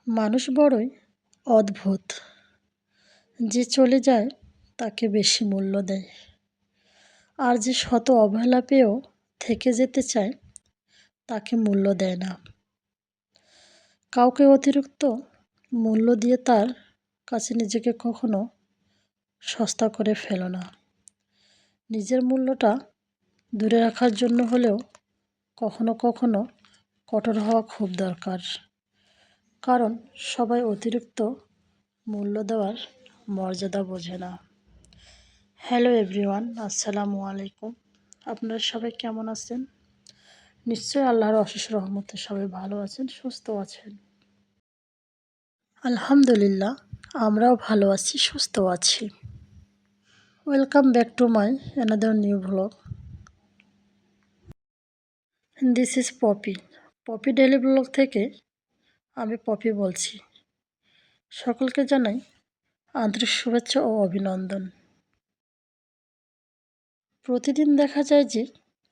মানুষ বড়ই অদ্ভুত। যে চলে যায় তাকে বেশি মূল্য দেয়, আর যে শত অবহেলা পেয়েও থেকে যেতে চায় তাকে মূল্য দেয় না। কাউকে অতিরিক্ত মূল্য দিয়ে তার কাছে নিজেকে কখনো সস্তা করে ফেলো না। নিজের মূল্যটা দূরে রাখার জন্য হলেও কখনো কখনো কঠোর হওয়া খুব দরকার, কারণ সবাই অতিরিক্ত মূল্য দেওয়ার মর্যাদা বোঝে না। হ্যালো এভরিওয়ান, আসসালামু আলাইকুম। আপনারা সবাই কেমন আছেন? নিশ্চয়ই আল্লাহর অশেষ রহমতে সবাই ভালো আছেন, সুস্থ আছেন। আলহামদুলিল্লাহ, আমরাও ভালো আছি, সুস্থ আছি। Welcome back to my another new vlog. This is Popy. Popy daily blog থেকে আমি পপি বলছি। সকলকে জানাই আন্তরিক শুভেচ্ছা ও অভিনন্দন। প্রতিদিন দেখা যায় যে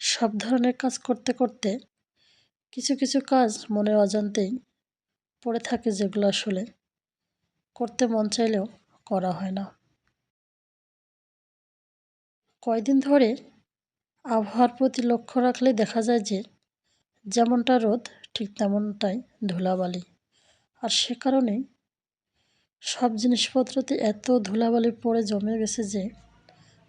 সব ধরনের কাজ করতে করতে কিছু কিছু কাজ মনের অজান্তেই পড়ে থাকে, যেগুলো আসলে করতে মন চাইলেও করা হয় না। কয়দিন ধরে আবহাওয়ার প্রতি লক্ষ্য রাখলে দেখা যায় যে যেমনটা রোদ ঠিক তেমনটাই ধুলাবালি, আর সে কারণেই সব জিনিসপত্রতে এত ধুলাবালি পড়ে জমে গেছে যে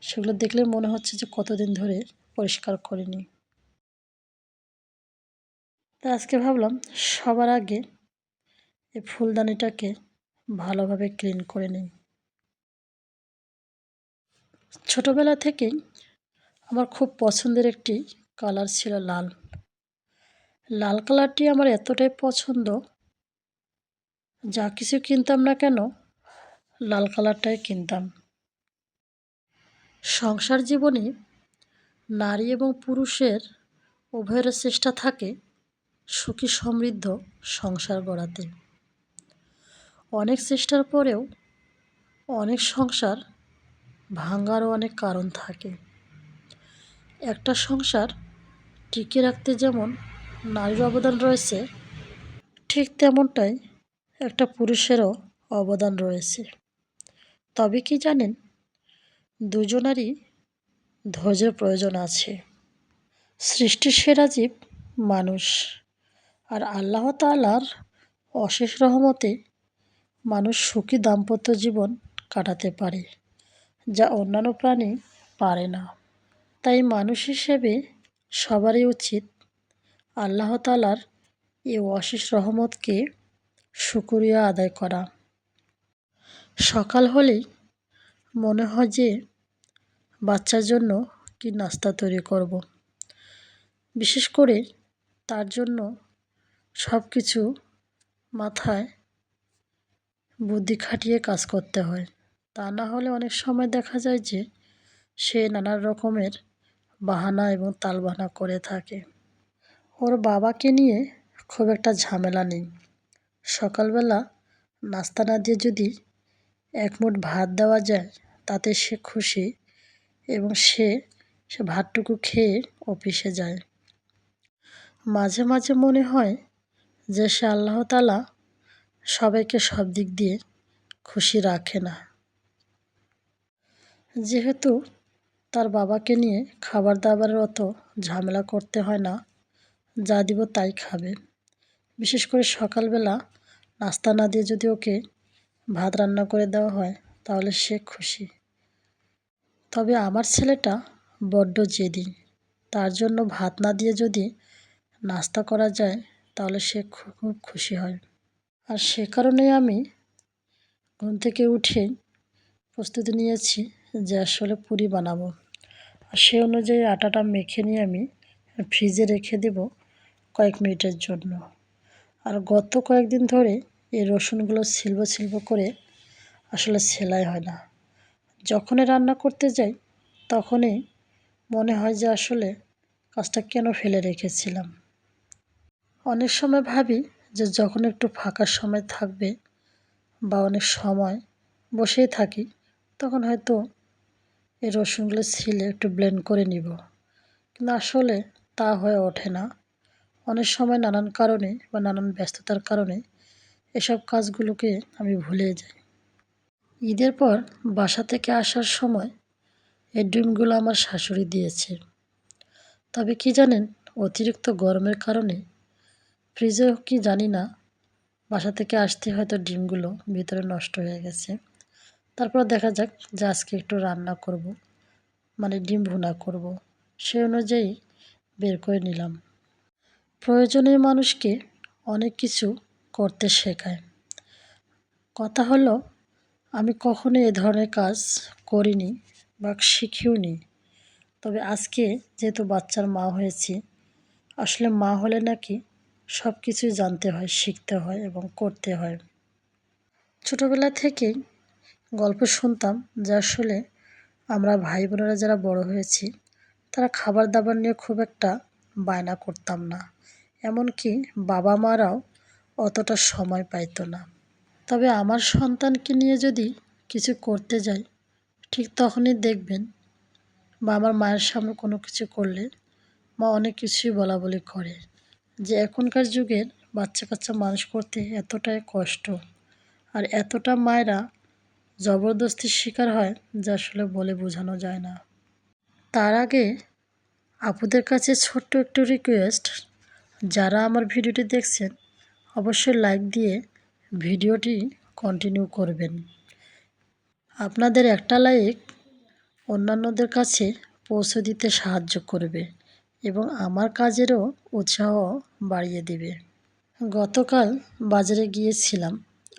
সেগুলো দেখলে মনে হচ্ছে যে কতদিন ধরে পরিষ্কার করিনি। তাই আজকে ভাবলাম সবার আগে এই ফুলদানিটাকে ভালোভাবে ক্লিন করে নিই। ছোটবেলা থেকেই আমার খুব পছন্দের একটি কালার ছিল লাল। লাল কালারটি আমার এতটাই পছন্দ, যা কিছু কিনতাম না কেন লাল কালারটাই কিনতাম। সংসার জীবনে নারী এবং পুরুষের উভয়ের চেষ্টা থাকে সুখী সমৃদ্ধ সংসার গড়াতে। অনেক চেষ্টার পরেও অনেক সংসার ভাঙারও অনেক কারণ থাকে। একটা সংসার টিকিয়ে রাখতে যেমন নারীর অবদান রয়েছে, ঠিক তেমনটাই একটা পুরুষেরও অবদান রয়েছে। তবে কি জানেন, দুজনারই ধৈর্যের প্রয়োজন আছে। সৃষ্টির সেরা জীব মানুষ, আর আল্লাহ তাআলার অশেষ রহমতে মানুষ সুখী দাম্পত্য জীবন কাটাতে পারে, যা অন্যান্য প্রাণী পারে না। তাই মানুষ হিসেবে সবারই উচিত আল্লাহ তাআলার এই অশেষ রহমতকে শুকরিয়া আদায় করা। সকাল হলেই মনে হয় যে বাচ্চার জন্য কি নাস্তা তৈরি করব। বিশেষ করে তার জন্য সব কিছু মাথায় বুদ্ধি খাটিয়ে কাজ করতে হয়। তা না হলে অনেক সময় দেখা যায় যে সে নানা রকমের বাহানা এবং তালবাহানা করে থাকে। ওর বাবাকে নিয়ে খুব একটা ঝামেলা নেই। সকালবেলা নাস্তা না দিয়ে যদি এক মুঠ ভাত দেওয়া যায় তাতে সে খুশি, এবং সে ভাতটুকু খেয়ে অফিসে যায়। মাঝে মাঝে মনে হয় যে সে আল্লাহ তাআলা সবাইকে সব দিক দিয়ে খুশি রাখে না। যেহেতু তার বাবাকে নিয়ে খাবার দাবারের অত ঝামেলা করতে হয় না, যা দিব তাই খাবে। বিশেষ করে সকালবেলা নাস্তা না দিয়ে যদি ওকে ভাত রান্না করে দেওয়া হয় তাহলে সে খুশি। তবে আমার ছেলেটা বড্ড জেদি। তার জন্য ভাত না দিয়ে যদি নাস্তা করা যায় তাহলে সে খুব খুশি হয়। আর সে কারণেই আমি ঘুম থেকে উঠেই প্রস্তুতি নিয়েছি যে আসলে পুরি বানাবো। আর সেই অনুযায়ী আটাটা মেখে নিয়ে আমি ফ্রিজে রেখে দেব কয়েক মিনিটের জন্য। আর গত কয়েকদিন ধরে এই রসুনগুলো ছিলবো ছিলবো করে আসলে সেলাই হয় না। যখনই রান্না করতে যাই তখনই মনে হয় যে আসলে কাজটা কেন ফেলে রেখেছিলাম। অনেক সময় ভাবি যে যখন একটু ফাঁকা সময় থাকবে বা অনেক সময় বসেই থাকি, তখন হয়তো এই রসুনগুলো ছিলে একটু ব্লেন্ড করে নিব, কিন্তু আসলে তা হয়ে ওঠে না। অনেক সময় নানান কারণে বা নানান ব্যস্ততার কারণে এসব কাজগুলোকে আমি ভুলে যাই। ঈদের পর বাসা থেকে আসার সময় এই ডিমগুলো আমার শাশুড়ি দিয়েছে। তবে কি জানেন, অতিরিক্ত গরমের কারণে ফ্রিজেও কি জানি না, বাসা থেকে আসতে হয়তো ডিমগুলো ভিতরে নষ্ট হয়ে গেছে। তারপর দেখা যাক যে আজকে একটু রান্না করব, মানে ডিম ভুনা করব, সেই অনুযায়ী বের করে নিলাম। প্রয়োজনীয় মানুষকে অনেক কিছু করতে শেখায়। কথা হলো, আমি কখনো এ ধরনের কাজ করিনি বা শিখিওনি। তবে আজকে যেহেতু বাচ্চার মা হয়েছি, আসলে মা হলে নাকি সব কিছুই জানতে হয়, শিখতে হয় এবং করতে হয়। ছোটোবেলা থেকেই গল্প শুনতাম যে আসলে আমরা ভাই বোনেরা যারা বড় হয়েছি তারা খাবার দাবার নিয়ে খুব একটা বায়না করতাম না। এমনকি বাবা মারাও অতটা সময় পাইতো না। তবে আমার সন্তানকে নিয়ে যদি কিছু করতে যাই, ঠিক তখনই দেখবেন বা আমার মায়ের সামনে কোনো কিছু করলে মা অনেক কিছুই বলাবলি করে যে এখনকার যুগের বাচ্চা কাচ্চা মানুষ করতে এতটাই কষ্ট, আর এতটা মায়েরা জবরদস্তির শিকার হয় যা আসলে বলে বোঝানো যায় না। তার আগে আপুদের কাছে ছোট্ট একটু রিকোয়েস্ট, যারা আমার ভিডিওটি দেখছেন অবশ্যই লাইক দিয়ে ভিডিওটি কন্টিনিউ করবেন। আপনাদের একটা লাইক অন্যান্যদের কাছে পৌঁছে দিতে সাহায্য করবে এবং আমার কাজেরও উৎসাহ বাড়িয়ে দেবে। গতকাল বাজারে গিয়েছিলাম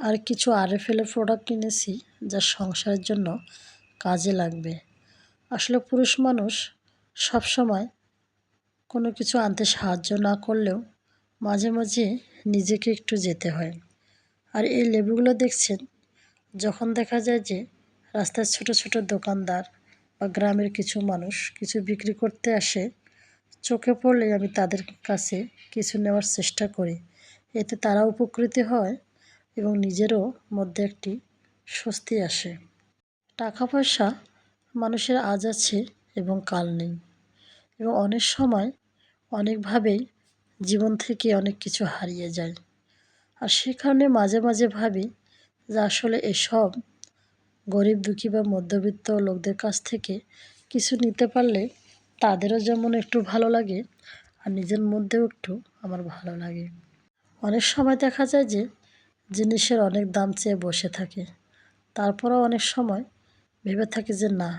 আর কিছু আরএফএল এর প্রোডাক্ট কিনেছি যা সংসারের জন্য কাজে লাগবে। আসলে পুরুষ মানুষ সবসময় কোনো কিছু আনতে সাহায্য না করলেও মাঝে মাঝে নিজেকে একটু যেতে হয়। আর এই লেবুগুলো দেখছেন, যখন দেখা যায় যে রাস্তার ছোট ছোট দোকানদার বা গ্রামের কিছু মানুষ কিছু বিক্রি করতে আসে, চোখে পড়লেই আমি তাদের কাছে কিছু নেওয়ার চেষ্টা করি। এতে তারা উপকৃত হয় এবং নিজেরও মধ্যে একটি স্বস্তি আসে। টাকা পয়সা মানুষের আজ আছে এবং কাল নেই, এবং অনেক সময় অনেকভাবেই জীবন থেকে অনেক কিছু হারিয়ে যায়। আর সে কারণে মাঝে মাঝে ভাবি যে আসলে এসব গরিব দুঃখী বা মধ্যবিত্ত লোকদের কাছ থেকে কিছু নিতে পারলে তাদেরও যেমন একটু ভালো লাগে আর নিজের মধ্যেও একটু আমার ভালো লাগে। অনেক সময় দেখা যায় যে জিনিসের অনেক দাম চেয়ে বসে থাকে, তারপরেও অনেক সময় ভেবে থাকে যে না,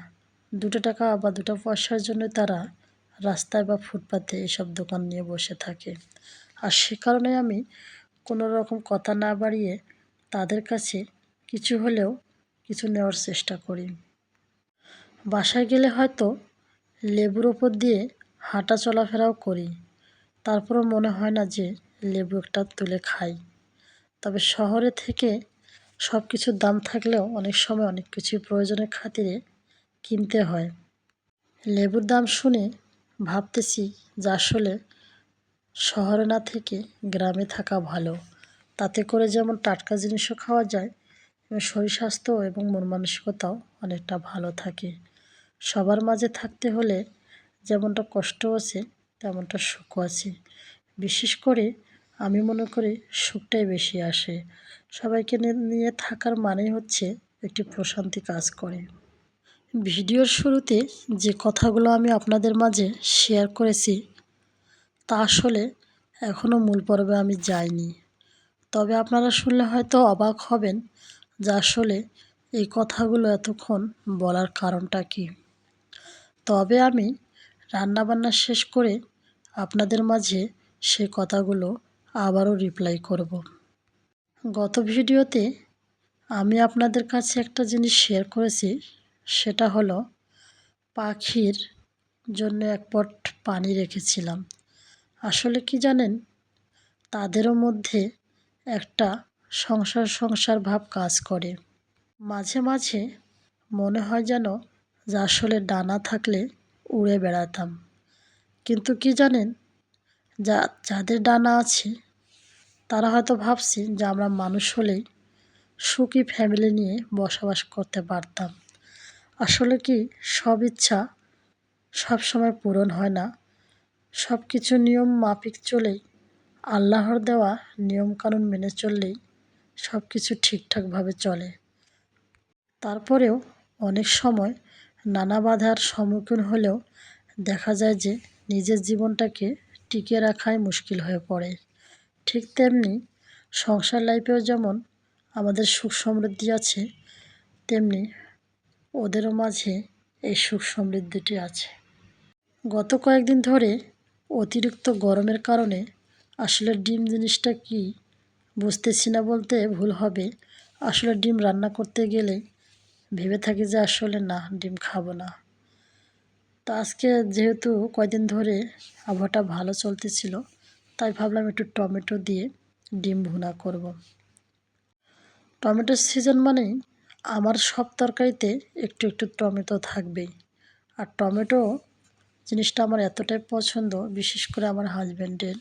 2 টাকা বা 2 পয়সার জন্য তারা রাস্তায় বা ফুটপাতে এসব দোকান নিয়ে বসে থাকে। আর সে কারণে আমি কোনো রকম কথা না বাড়িয়ে তাদের কাছে কিছু হলেও কিছু নেওয়ার চেষ্টা করি। বাসায় গেলে হয়তো লেবুর ওপর দিয়ে হাঁটা চলাফেরাও করি, তারপরও মনে হয় না যে লেবু একটা তুলে খাই। তবে শহরে থেকে সব কিছুর দাম থাকলেও অনেক সময় অনেক কিছুই প্রয়োজনের খাতিরে কিনতে হয়। লেবুর দাম শুনে ভাবতেছি যে আসলে শহরে না থেকে গ্রামে থাকা ভালো। তাতে করে যেমন টাটকা জিনিসও খাওয়া যায় এবং শরীর স্বাস্থ্য এবং মন মানসিকতাও অনেকটা ভালো থাকে। সবার মাঝে থাকতে হলে যেমনটা কষ্ট আছে তেমনটা সুখও আছে। বিশেষ করে আমি মনে করি সুখটাই বেশি আসে। সবাইকে নিয়ে থাকার মানেই হচ্ছে একটি প্রশান্তি কাজ করে। ভিডিওর শুরুতে যে কথাগুলো আমি আপনাদের মাঝে শেয়ার করেছি তা আসলে এখনও মূল পর্বে আমি যাইনি। তবে আপনারা শুনলে হয়তো অবাক হবেন যে আসলে এই কথাগুলো এতক্ষণ বলার কারণটা কী। তবে আমি রান্নাবান্না শেষ করে আপনাদের মাঝে সে কথাগুলো আবারও রিপ্লাই করব। গত ভিডিওতে আমি আপনাদের কাছে একটা জিনিস শেয়ার করেছি, সেটা হলো পাখির জন্য এক পট পানি রেখেছিলাম। আসলে কি জানেন, তাদেরও মধ্যে একটা সংসার সংসার ভাব কাজ করে। মাঝে মাঝে মনে হয় যেন যে আসলে ডানা থাকলে উড়ে বেড়াতাম। কিন্তু কি জানেন, যাদের ডানা আছে তারা হয়তো ভাবছে যে আমরা মানুষ হলেই সুখী ফ্যামিলি নিয়ে বসবাস করতে পারতাম। আসলে কি সব ইচ্ছা সব সময় পূরণ হয় না। সব কিছু নিয়ম মাফিক চলেই, আল্লাহর দেওয়া নিয়মকানুন মেনে চললেই সব কিছু ঠিকঠাকভাবে চলে। তারপরেও অনেক সময় নানা বাধার সম্মুখীন হলেও দেখা যায় যে নিজের জীবনটাকে টিকিয়ে রাখাই মুশকিল হয়ে পড়ে। ঠিক তেমনি সংসার লাইফেও যেমন আমাদের সুখ সমৃদ্ধি আছে, তেমনি ওদেরও মাঝে এই সুখ সমৃদ্ধিটি আছে। গত কয়েকদিন ধরে অতিরিক্ত গরমের কারণে আসলে ডিম জিনিসটা কি বুঝতেছি না বলতে ভুল হবে। আসলে ডিম রান্না করতে গেলে ভেবে থাকি যে আসলে না, ডিম খাবো না। তো আজকে যেহেতু কয়দিন ধরে আবহাওয়াটা ভালো চলতেছিল, তাই ভাবলাম একটু টমেটো দিয়ে ডিম ভুনা করব। টমেটোর সিজন মানেই আমার সব তরকারিতে একটু একটু টমেটো থাকবেই। আর টমেটো জিনিসটা আমার এতটাই পছন্দ, বিশেষ করে আমার হাজব্যান্ডের,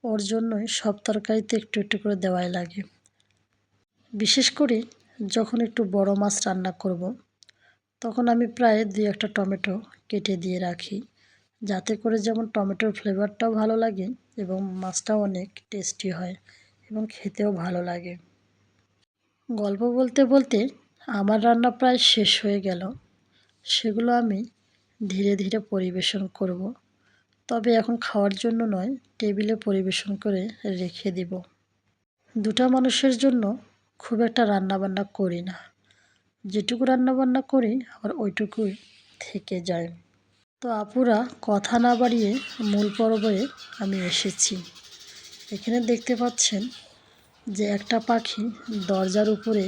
ওর জন্যই সব তরকারিতে একটু একটু করে দেওয়াই লাগে। বিশেষ করে যখন একটু বড় মাছ রান্না করব, তখন আমি প্রায় 2-1টা টমেটো কেটে দিয়ে রাখি, যাতে করে যেমন টমেটোর ফ্লেভারটাও ভালো লাগে এবং মাছটাও অনেক টেস্টি হয় এবং খেতেও ভালো লাগে। গল্প বলতে বলতে আমার রান্না প্রায় শেষ হয়ে গেল। সেগুলো আমি ধীরে ধীরে পরিবেশন করব। তবে এখন খাওয়ার জন্য নয়, টেবিলে পরিবেশন করে রেখে দেব। 2টা মানুষের জন্য খুব একটা রান্নাবান্না করি না। যেটুকু রান্নাবান্না করি আবার ওইটুকুই থেকে যায়। তো আপুরা, কথা না বাড়িয়ে মূল পর্বে আমি এসেছি। এখানে দেখতে পাচ্ছেন যে একটা পাখি দরজার উপরে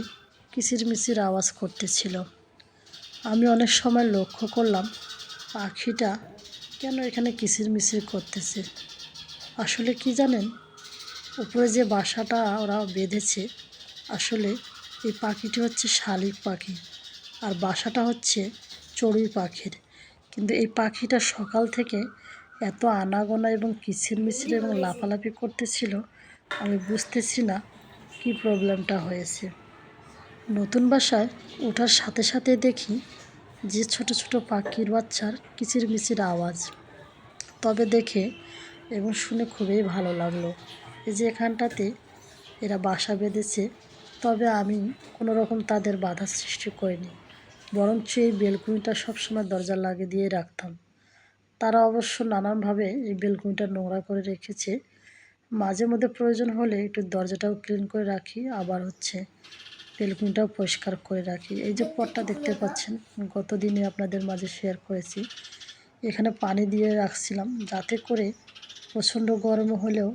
কিচিরমিচির আওয়াজ করতেছিল। আমি অনেক সময় লক্ষ্য করলাম পাখিটা কেন এখানে কিচিরমিচির করতেছে। আসলে কি জানেন, উপরে যে বাসাটা ওরা বেঁধেছে, আসলে এই পাখিটি হচ্ছে শালিক পাখি আর বাসাটা হচ্ছে চড়ুই পাখির। কিন্তু এই পাখিটা সকাল থেকে এত আনাগোনা এবং কিচিরমিচির এবং লাফালাফি করতেছিল, আমি বুঝতেছি না কি প্রবলেমটা হয়েছে। নতুন বাসায় ওঠার সাথে সাথে দেখি যে ছোট ছোট পাখির বাচ্চার কিচিরমিচির আওয়াজ। তবে দেখে এবং শুনে খুবই ভালো লাগলো। এই যে এখানটাতে এরা বাসা বেঁধেছে, তবে আমি কোনো রকম তাদের বাধা সৃষ্টি করিনি, বরঞ্চ এই বেলকুনিটা সবসময় দরজা লাগিয়ে দিয়ে রাখতাম। তারা অবশ্য নানানভাবে এই বেলকুনিটা নোংরা করে রেখেছে। মাঝে মধ্যে প্রয়োজন হলে একটু দরজাটাও ক্লিন করে রাখি, আবার হচ্ছে বেলকুনিটাও পরিষ্কার করে রাখি। এই যে পটটা দেখতে পাচ্ছেন, গত দিনে আপনাদের মাঝে শেয়ার করেছি। এখানে পানি দিয়ে রাখছিলাম যাতে করে প্রচণ্ড গরম হলেও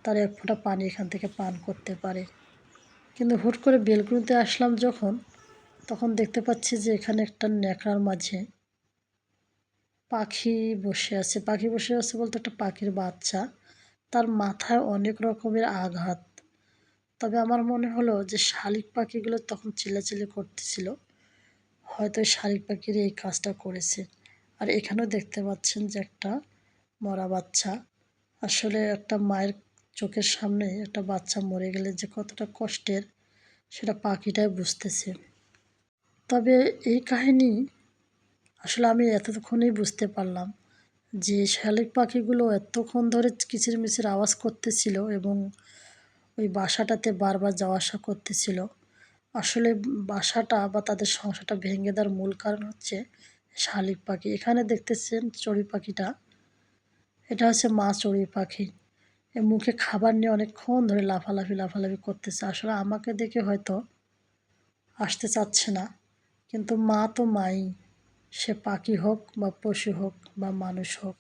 তার এক ফোঁটা পানি এখান থেকে পান করতে পারে। কিন্তু হুট করে বেলকুনিতে আসলাম যখন, তখন দেখতে পাচ্ছি যে এখানে একটা ন্যাকড়ার মাঝে পাখি বসে আছে। পাখি বসে আছে বলতে একটা পাখির বাচ্চা, তার মাথায় অনেক রকমের আঘাত। তবে আমার মনে হলো যে শালিক পাখিগুলো তখন চিল্লাচিল্লি করতেছিল, হয়তো শালিক পাখির এই কাজটা করেছে। আর এখানেও দেখতে পাচ্ছেন যে একটা মরা বাচ্চা। আসলে একটা মায়ের চোখের সামনে একটা বাচ্চা মরে গেলে যে কতটা কষ্টের, সেটা পাখিটাই বুঝতেছে। তবে এই কাহিনী আসলে আমি এতক্ষণেই বুঝতে পারলাম যে শালিক পাখিগুলো এতক্ষণ ধরে কিচিরমিচির আওয়াজ করতেছিল এবং ওই বাসাটাতে বারবার যাওয়া আসা করতেছিল। আসলে বাসাটা বা তাদের সংসারটা ভেঙে দেওয়ার মূল কারণ হচ্ছে শালিক পাখি। এখানে দেখতেছেন চড়ুই পাখিটা, এটা হচ্ছে মা চড়ুই পাখি। এ মুখে খাবার নিয়ে অনেকক্ষণ ধরে লাফালাফি করতেছে। আসলে আমাকে দেখে হয়তো আসতে চাচ্ছে না, কিন্তু মা তো মাই, সে পাখি হোক বা পশু হোক বা মানুষ হোক।